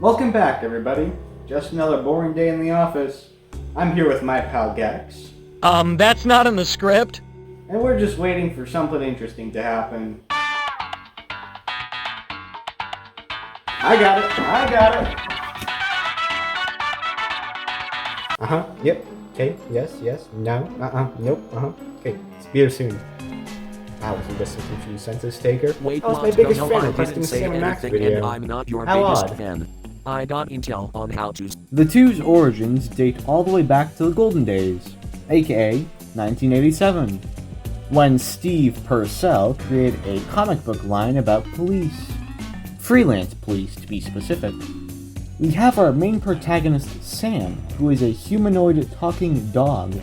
Welcome back, everybody. Just another boring day in the office. I'm here with my pal Gex. That's not in the script. And we're just waiting for something interesting to happen. I got it. Yep. Okay, yes, no, nope, Okay, see you soon. I was just a confused census taker. Wait, that was my biggest fan requesting a Sam and Max video. And I'm not your How biggest odd. fan. I got intel on how to... The two's origins date all the way back to the Golden Days, aka 1987, when Steve Purcell created a comic book line about police. Freelance police, to be specific. We have our main protagonist, Sam, who is a humanoid talking dog.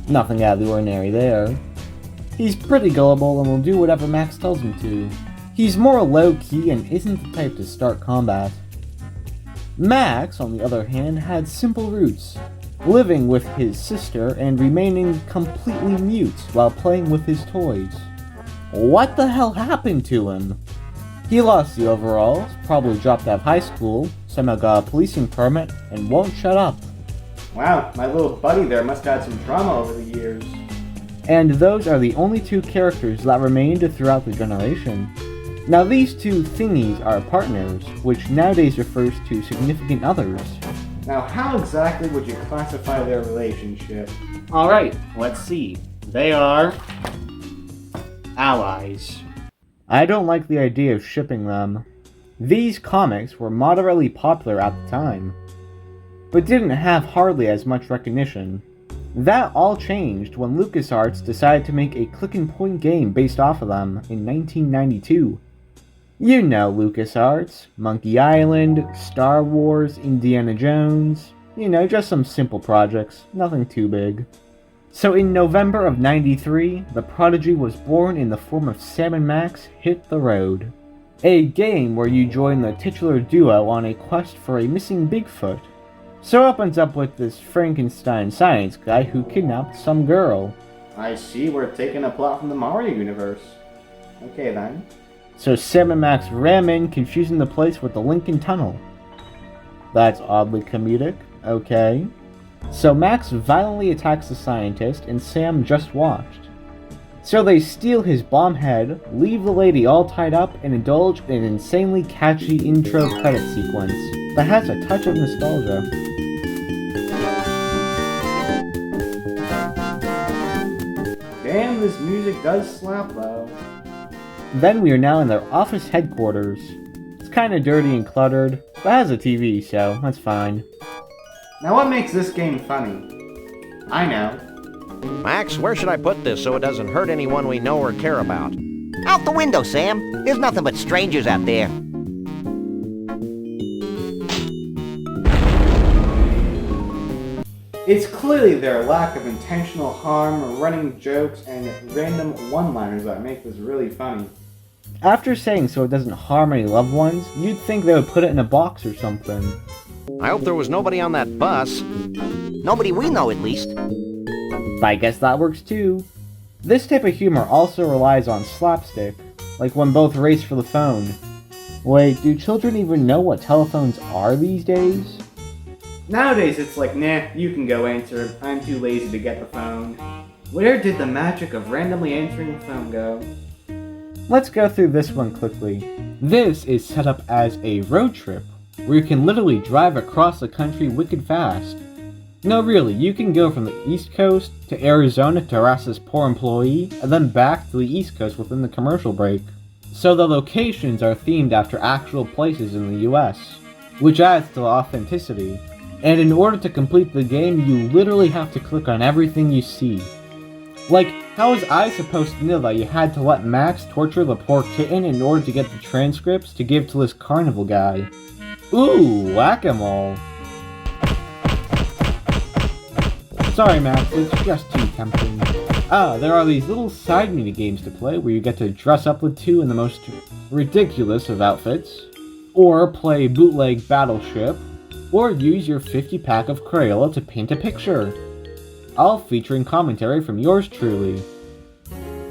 Nothing out of the ordinary there. He's pretty gullible and will do whatever Max tells him to. He's more low-key and isn't the type to start combat. Max, on the other hand, had simple roots, living with his sister and remaining completely mute while playing with his toys. What the hell happened to him? He lost the overalls, probably dropped out of high school, somehow got a policing permit, and won't shut up. Wow, my little buddy there must have had some trauma over the years. And those are the only two characters that remained throughout the generation. Now these two thingies are partners, which nowadays refers to significant others. Now, how exactly would you classify their relationship? Alright, let's see. They are... allies. I don't like the idea of shipping them. These comics were moderately popular at the time, but didn't have hardly as much recognition. That all changed when LucasArts decided to make a click-and-point game based off of them in 1992. You know LucasArts, Monkey Island, Star Wars, Indiana Jones, just some simple projects, nothing too big. So in November of '93, the prodigy was born in the form of Sam and Max Hit the Road, a game where you join the titular duo on a quest for a missing Bigfoot. So it opens up with this Frankenstein science guy who kidnapped some girl. I see, we're taking a plot from the Mario universe. Okay then. So Sam and Max ram in, confusing the place with the Lincoln Tunnel. That's oddly comedic, okay. So Max violently attacks the scientist, and Sam just watched. So they steal his bomb head, leave the lady all tied up, and indulge in an insanely catchy intro credit sequence that has a touch of nostalgia. Damn, this music does slap though. Then we are now in their office headquarters. It's kinda dirty and cluttered, but has a TV, so that's fine. Now what makes this game funny? I know. Max, where should I put this so it doesn't hurt anyone we know or care about? Out the window, Sam. There's nothing but strangers out there. It's clearly their lack of intentional harm, running jokes, and random one-liners that make this really funny. After saying so it doesn't harm any loved ones, you'd think they would put it in a box or something. I hope there was nobody on that bus. Nobody we know, at least. But I guess that works too. This type of humor also relies on slapstick, like when both race for the phone. Wait, do children even know what telephones are these days? Nowadays it's like, nah, you can go answer it. I'm too lazy to get the phone. Where did the magic of randomly answering the phone go? Let's go through this one quickly. This is set up as a road trip, where you can literally drive across the country wicked fast. No, really, you can go from the East Coast to Arizona to harass this poor employee, and then back to the East Coast within the commercial break. So the locations are themed after actual places in the US, which adds to the authenticity. And in order to complete the game, you literally have to click on everything you see. Like, how was I supposed to know that you had to let Max torture the poor kitten in order to get the transcripts to give to this carnival guy? Ooh, whack-a-mole. Sorry Max, it's just too tempting. There are these little side minigames to play where you get to dress up with two in the most ridiculous of outfits, or play bootleg Battleship, or use your 50-pack of Crayola to paint a picture. All featuring commentary from yours truly.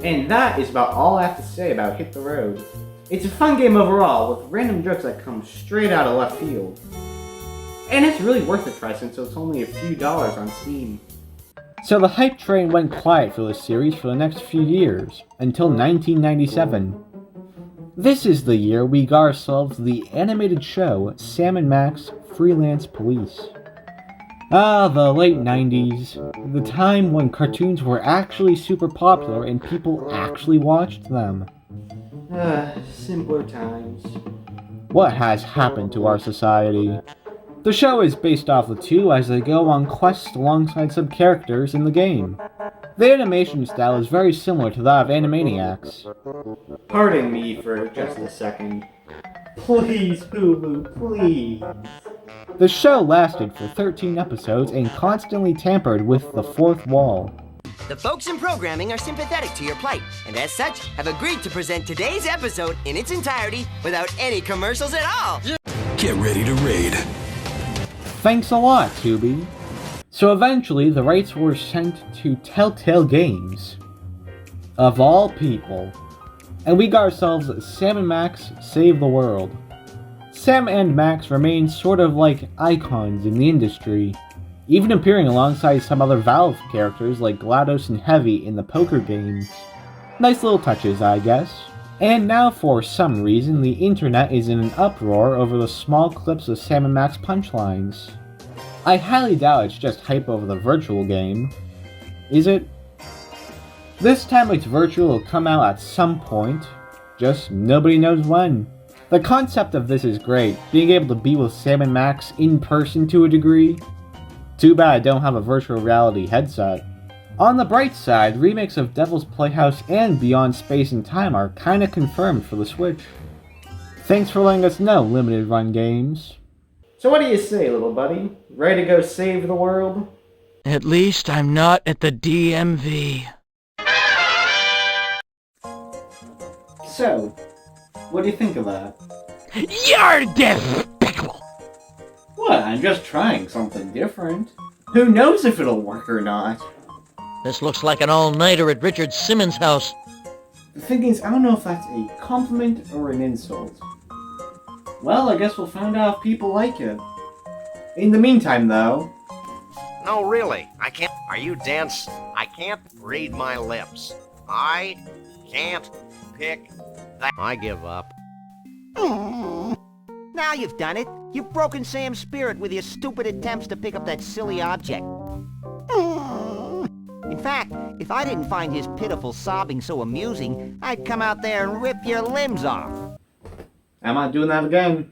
And that is about all I have to say about Hit the Road. It's a fun game overall, with random jokes that come straight out of left field. And it's really worth a try since it's only a few dollars on Steam. So the hype train went quiet for this series for the next few years, until 1997. This is the year we got ourselves the animated show Sam and Max Freelance Police. The late 90s, the time when cartoons were actually super popular and people actually watched them. Simpler times. What has happened to our society? The show is based off the two as they go on quests alongside some characters in the game. The animation style is very similar to that of Animaniacs. Pardon me for just a second. Please, Hulu, please. The show lasted for 13 episodes and constantly tampered with the fourth wall. The folks in programming are sympathetic to your plight, and as such, have agreed to present today's episode in its entirety without any commercials at all. Get ready to raid. Thanks a lot, Tubi. So eventually, the rights were sent to Telltale Games. Of all people. And we got ourselves Sam and Max Save the World. Sam and Max remain sort of like icons in the industry, even appearing alongside some other Valve characters like GLaDOS and Heavy in the poker games. Nice little touches, I guess. And now for some reason the internet is in an uproar over the small clips of Sam and Max punchlines. I highly doubt it's just hype over the virtual game. Is it? This time it's virtual will come out at some point, just nobody knows when. The concept of this is great, being able to be with Sam and Max in person to a degree. Too bad I don't have a virtual reality headset. On the bright side, remakes of Devil's Playhouse and Beyond Space and Time are kinda confirmed for the Switch. Thanks for letting us know, Limited Run Games. So what do you say, little buddy? Ready to go save the world? At least I'm not at the DMV. So, what do you think of that? You're despicable! What? I'm just trying something different. Who knows if it'll work or not? This looks like an all-nighter at Richard Simmons' house. The thing is, I don't know if that's a compliment or an insult. Well, I guess we'll find out if people like it. In the meantime, though... No, really, I can't. Are you dense? I can't read my lips. I can't pick that. I give up. Now you've done it. You've broken Sam's spirit with your stupid attempts to pick up that silly object. In fact, if I didn't find his pitiful sobbing so amusing, I'd come out there and rip your limbs off. I'm not doing that again.